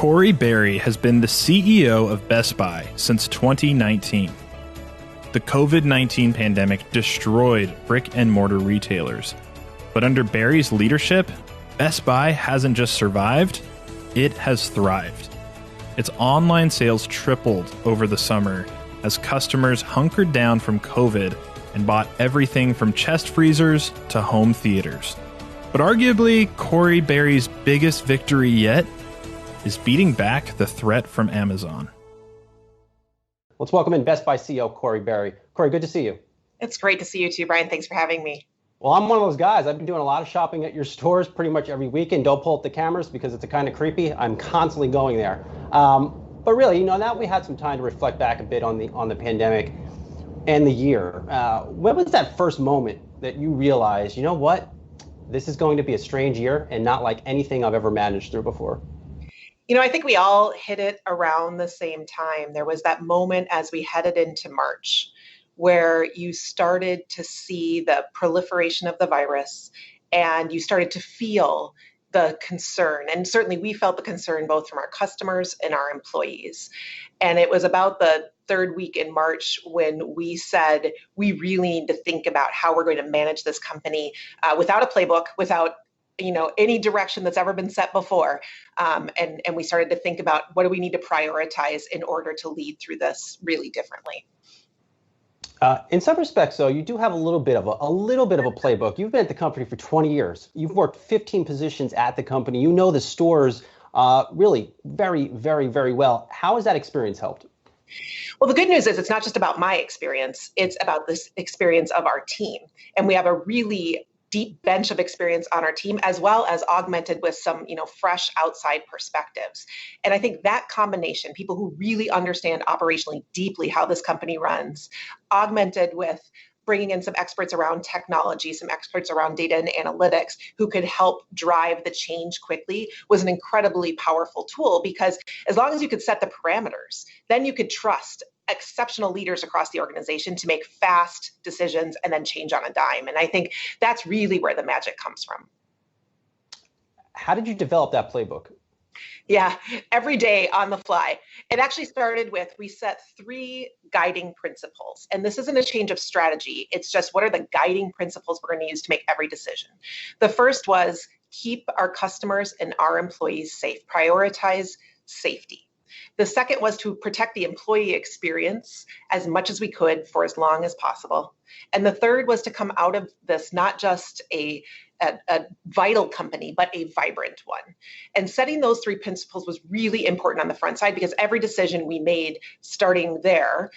Corey Berry has been the CEO of Best Buy since 2019. The COVID-19 pandemic destroyed brick-and-mortar retailers. But under Berry's leadership, Best Buy hasn't just survived, it has thrived. Its online sales tripled over the summer as customers hunkered down from COVID and bought everything from chest freezers to home theaters. But arguably, Corey Berry's biggest victory yet is beating back the threat from Amazon. Let's welcome in Best Buy CEO Corey Berry. Corey, good to see you. It's great to see you too, Brian. Thanks for having me. Well, I'm one of those guys. I've been doing a lot of shopping at your stores pretty much every weekend. Don't pull up the cameras because it's kind of creepy. I'm constantly going there. But really, now we had some time to reflect back a bit on the pandemic and the year. When was that first moment that you realized, you know what, this is going to be a strange year and not like anything I've ever managed through before? I think we all hit it around the same time. There was that moment as we headed into March where you started to see the proliferation of the virus and you started to feel the concern. And certainly we felt the concern both from our customers and our employees. And it was about the third week in March when we said, we really need to think about how we're going to manage this company without a playbook, without any direction that's ever been set before. And we started to think about what do we need to prioritize in order to lead through this really differently. In some respects, though, you do have a little bit of a playbook. You've been at the company for 20 years. You've worked 15 positions at the company. You know the stores really very, very, very well. How has that experience helped? Well, the good news is it's not just about my experience. It's about this experience of our team. And we have a really deep bench of experience on our team, as well as augmented with some, fresh outside perspectives. And I think that combination, people who really understand operationally deeply how this company runs, augmented with bringing in some experts around technology, some experts around data and analytics who could help drive the change quickly, was an incredibly powerful tool, because as long as you could set the parameters, then you could trust exceptional leaders across the organization to make fast decisions and then change on a dime. And I think that's really where the magic comes from. How did you develop that playbook? Yeah, every day on the fly. It actually started with, we set 3 guiding principles. And this isn't a change of strategy. It's just, what are the guiding principles we're going to use to make every decision? The first was keep our customers and our employees safe, prioritize safety. The second was to protect the employee experience as much as we could for as long as possible. And the third was to come out of this not just a vital company, but a vibrant one. And setting those 3 principles was really important on the front side, because every decision we made starting there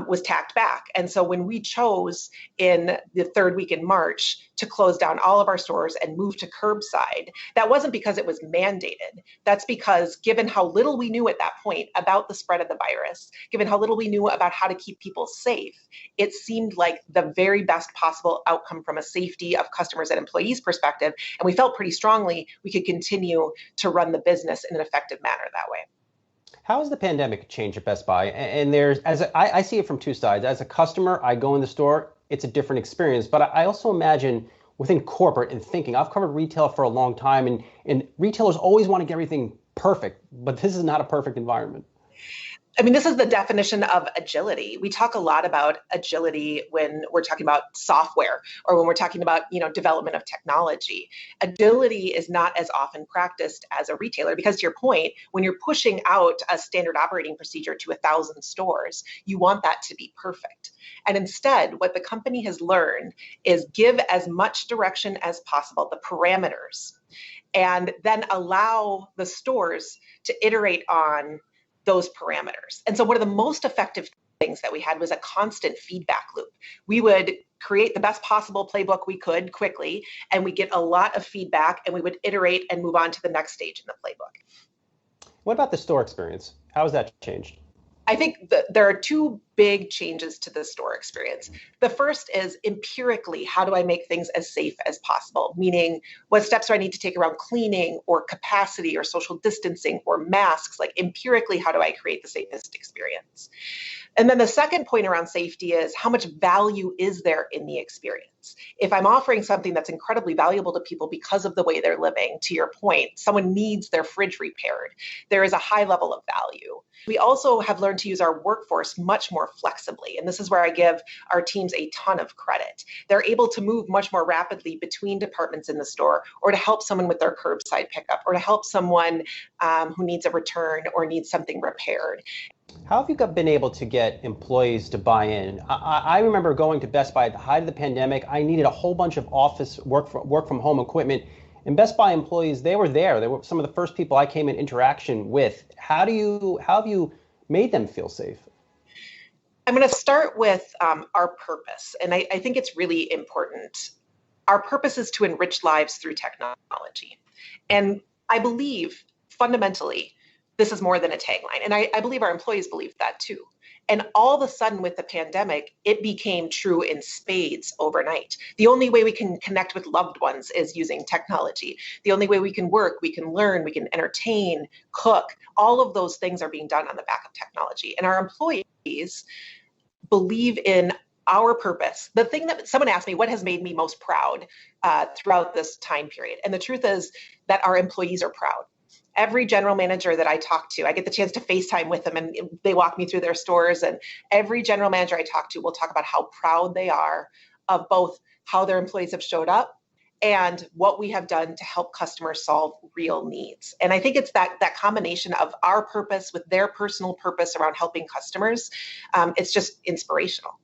was tacked back. And so when we chose in the third week in March to close down all of our stores and move to curbside, that wasn't because it was mandated. That's because given how little we knew at that point about the spread of the virus, given how little we knew about how to keep people safe, it seemed like the very best possible outcome from a safety of customers and employees perspective. And we felt pretty strongly we could continue to run the business in an effective manner that way. How has the pandemic changed at Best Buy? And I see it from 2 sides. As a customer, I go in the store, it's a different experience. But I also imagine within corporate and thinking, I've covered retail for a long time, and retailers always want to get everything perfect, but this is not a perfect environment. I mean, this is the definition of agility. We talk a lot about agility when we're talking about software or when we're talking about, development of technology. Agility is not as often practiced as a retailer because, to your point, when you're pushing out a standard operating procedure to 1,000 stores, you want that to be perfect. And instead, what the company has learned is give as much direction as possible, the parameters, and then allow the stores to iterate on those parameters. And so one of the most effective things that we had was a constant feedback loop. We would create the best possible playbook we could quickly, and we get a lot of feedback, and we would iterate and move on to the next stage in the playbook. What about the store experience? How has that changed? I think there are 2 big changes to the store experience. The first is empirically, how do I make things as safe as possible? Meaning, what steps do I need to take around cleaning or capacity or social distancing or masks? Like empirically, how do I create the safest experience? And then the second point around safety is how much value is there in the experience? If I'm offering something that's incredibly valuable to people because of the way they're living, to your point, someone needs their fridge repaired, there is a high level of value. We also have learned to use our workforce much more flexibly. And this is where I give our teams a ton of credit. They're able to move much more rapidly between departments in the store, or to help someone with their curbside pickup, or to help someone who needs a return or needs something repaired. How have you been able to get employees to buy in? I remember going to Best Buy at the height of the pandemic. I needed a whole bunch of office work from home equipment. And Best Buy employees, they were there. They were some of the first people I came in interaction with. How have you made them feel safe? I'm going to start with our purpose. And I think it's really important. Our purpose is to enrich lives through technology. And I believe fundamentally, this is more than a tagline. And I believe our employees believe that too. And all of a sudden with the pandemic, it became true in spades overnight. The only way we can connect with loved ones is using technology. The only way we can work, we can learn, we can entertain, cook, all of those things are being done on the back of technology. And our employees believe in our purpose. The thing that someone asked me, what has made me most proud throughout this time period? And the truth is that our employees are proud. Every general manager that I talk to, I get the chance to FaceTime with them and they walk me through their stores. And every general manager I talk to will talk about how proud they are of both how their employees have showed up and what we have done to help customers solve real needs. And I think it's that combination of our purpose with their personal purpose around helping customers. It's just inspirational.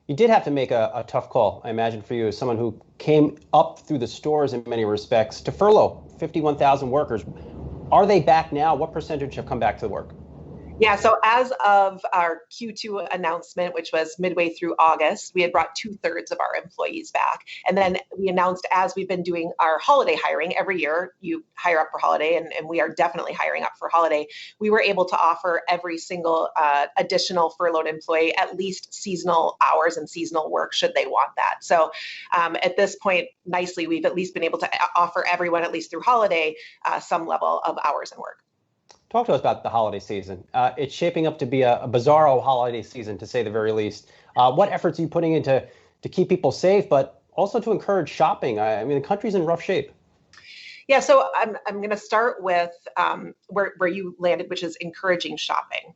You did have to make a tough call, I imagine, for you as someone who came up through the stores in many respects to furlough 51,000 workers. Are they back now? What percentage have come back to work? Yeah, so as of our Q2 announcement, which was midway through August, we had brought 2/3 of our employees back. And then we announced, as we've been doing our holiday hiring every year, you hire up for holiday, and we are definitely hiring up for holiday. We were able to offer every single additional furloughed employee at least seasonal hours and seasonal work should they want that. So at this point, nicely, we've at least been able to offer everyone, at least through holiday, some level of hours and work. Talk to us about the holiday season. It's shaping up to be a bizarro holiday season, to say the very least. What efforts are you putting into to keep people safe, but also to encourage shopping? I mean, the country's in rough shape. Yeah, so I'm going to start with where you landed, which is encouraging shopping.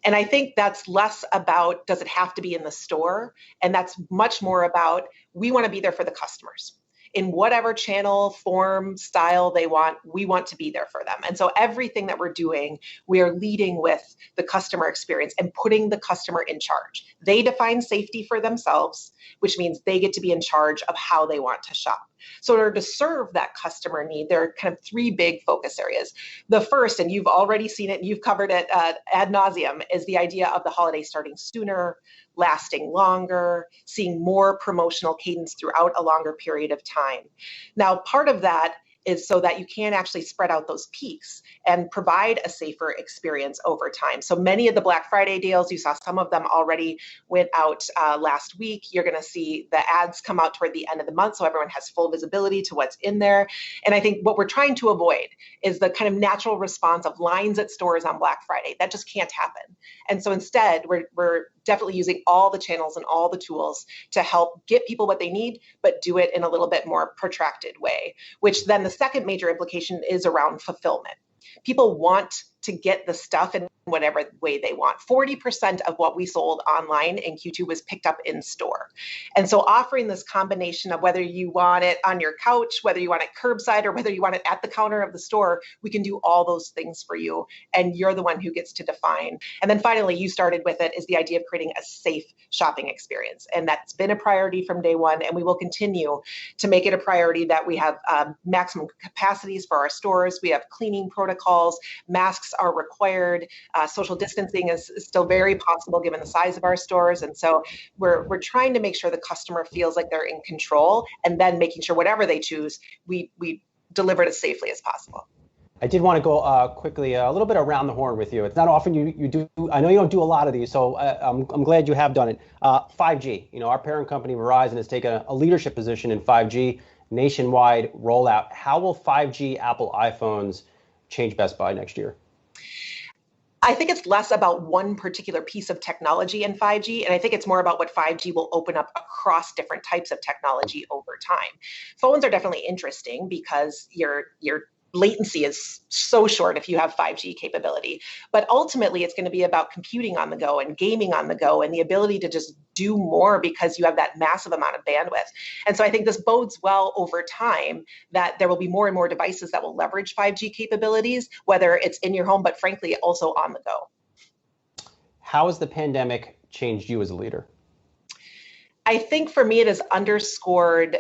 And I think that's less about, does it have to be in the store? And that's much more about, we want to be there for the customers. In whatever channel, form, style they want, we want to be there for them. And so everything that we're doing, we are leading with the customer experience and putting the customer in charge. They define safety for themselves, which means they get to be in charge of how they want to shop. So in order to serve that customer need, there are kind of three big focus areas. The first, and you've already seen it, and you've covered it ad nauseum, is the idea of the holiday starting sooner, lasting longer, seeing more promotional cadence throughout a longer period of time. Now, part of that is so that you can actually spread out those peaks and provide a safer experience over time. So many of the Black Friday deals, you saw some of them already went out last week. You're going to see the ads come out toward the end of the month so everyone has full visibility to what's in there. And I think what we're trying to avoid is the kind of natural response of lines at stores on Black Friday. That just can't happen. And so instead, we're definitely using all the channels and all the tools to help get people what they need, but do it in a little bit more protracted way, which then the second major implication is around fulfillment. People want to get the stuff in whatever way they want. 40% of what we sold online in Q2 was picked up in store. And so offering this combination of whether you want it on your couch, whether you want it curbside, or whether you want it at the counter of the store, we can do all those things for you. And you're the one who gets to define. And then finally, you started with it, is the idea of creating a safe shopping experience. And that's been a priority from day one. And we will continue to make it a priority that we have maximum capacities for our stores. We have cleaning protocols, masks are required. Social distancing is still very possible given the size of our stores. And so we're trying to make sure the customer feels like they're in control, and then making sure whatever they choose, we deliver it as safely as possible. I did want to go quickly a little bit around the horn with you. It's not often you do. I know you don't do a lot of these, so I'm glad you have done it. 5G. Our parent company Verizon has taken a leadership position in 5G nationwide rollout. How will 5G Apple iPhones change Best Buy next year? I think it's less about one particular piece of technology in 5G, and I think it's more about what 5G will open up across different types of technology over time. Phones are definitely interesting because your latency is so short if you have 5G capability. But ultimately, it's going to be about computing on the go and gaming on the go and the ability to just do more because you have that massive amount of bandwidth. And so I think this bodes well over time that there will be more and more devices that will leverage 5G capabilities, whether it's in your home, but frankly, also on the go. How has the pandemic changed you as a leader? I think for me, it has underscored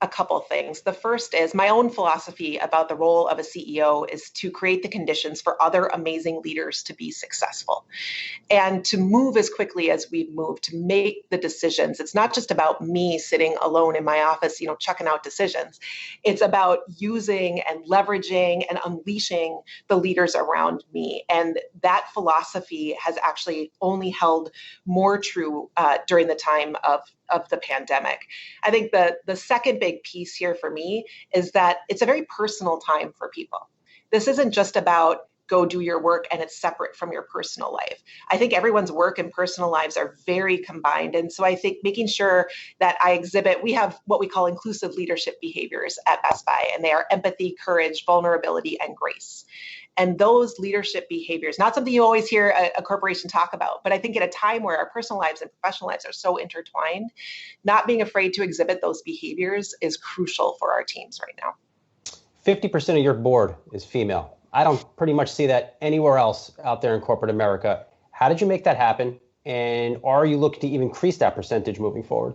a couple of things. The first is my own philosophy about the role of a CEO is to create the conditions for other amazing leaders to be successful and to move as quickly as we've moved, to make the decisions. It's not just about me sitting alone in my office, chucking out decisions. It's about using and leveraging and unleashing the leaders around me. And that philosophy has actually only held more true during the time of the pandemic. I think the second big piece here for me is that it's a very personal time for people. This isn't just about go do your work and it's separate from your personal life. I think everyone's work and personal lives are very combined. And so I think making sure that we have what we call inclusive leadership behaviors at Best Buy, and they are empathy, courage, vulnerability, and grace. And those leadership behaviors, not something you always hear a corporation talk about, but I think at a time where our personal lives and professional lives are so intertwined, not being afraid to exhibit those behaviors is crucial for our teams right now. 50% of your board is female. I don't pretty much see that anywhere else out there in corporate America. How did you make that happen? And are you looking to even increase that percentage moving forward?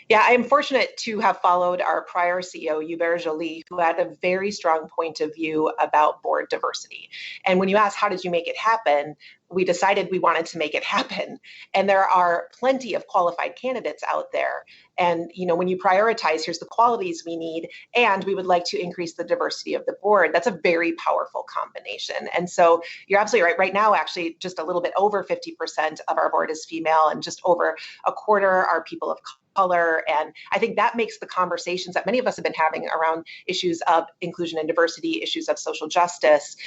Yeah, I am fortunate to have followed our prior CEO, Hubert Joly, who had a very strong point of view about board diversity. And when you ask, how did you make it happen? We decided we wanted to make it happen. And there are plenty of qualified candidates out there. And, when you prioritize, here's the qualities we need, and we would like to increase the diversity of the board. That's a very powerful combination. And so you're absolutely right. Right now, actually, just a little bit over 50% of our board is female, and just over a quarter are people of color. And I think that makes the conversations that many of us have been having around issues of inclusion and diversity, issues of social justice,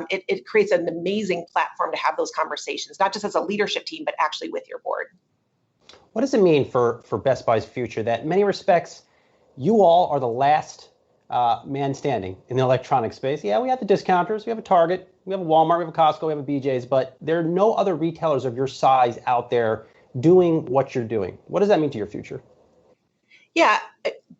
it creates an amazing platform to have those conversations, not just as a leadership team, but actually with your board. What does it mean for Best Buy's future that in many respects, you all are the last man standing in the electronic space? Yeah, we have the discounters, we have a Target, we have a Walmart, we have a Costco, we have a BJ's, but there are no other retailers of your size out there doing what you're doing. What does that mean to your future? Yeah.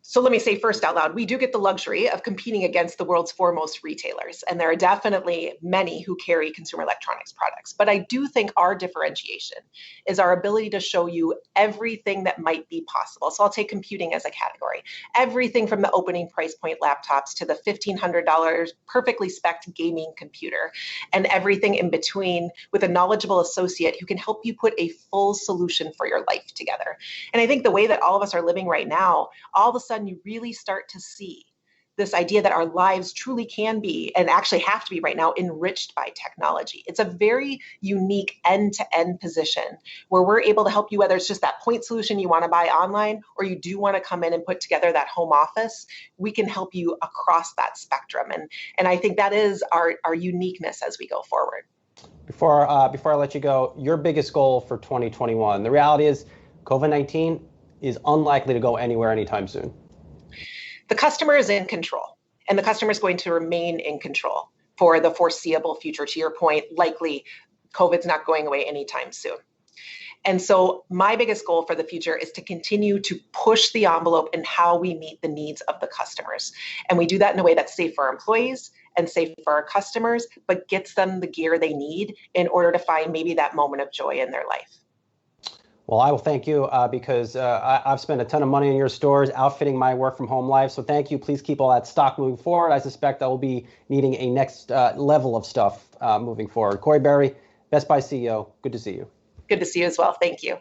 So let me say first out loud, we do get the luxury of competing against the world's foremost retailers. And there are definitely many who carry consumer electronics products. But I do think our differentiation is our ability to show you everything that might be possible. So I'll take computing as a category. Everything from the opening price point laptops to the $1,500 perfectly spec'd gaming computer, and everything in between with a knowledgeable associate who can help you put a full solution for your life together. And I think the way that all of us are living right now, all of a sudden you really start to see this idea that our lives truly can be, and actually have to be right now, enriched by technology. It's a very unique end-to-end position where we're able to help you, whether it's just that point solution you want to buy online, or you do want to come in and put together that home office. We can help you across that spectrum. And I think that is our uniqueness as we go forward. Before I let you go, your biggest goal for 2021. The reality is COVID-19 is unlikely to go anywhere anytime soon. The customer is in control, and the customer is going to remain in control for the foreseeable future. To your point, likely COVID's not going away anytime soon. And so my biggest goal for the future is to continue to push the envelope in how we meet the needs of the customers. And we do that in a way that's safe for our employees and safe for our customers, but gets them the gear they need in order to find maybe that moment of joy in their life. Well, I will thank you because I've spent a ton of money in your stores outfitting my work from home life. So thank you. Please keep all that stock moving forward. I suspect I will be needing a next level of stuff moving forward. Corey Berry, Best Buy CEO. Good to see you. Good to see you as well. Thank you.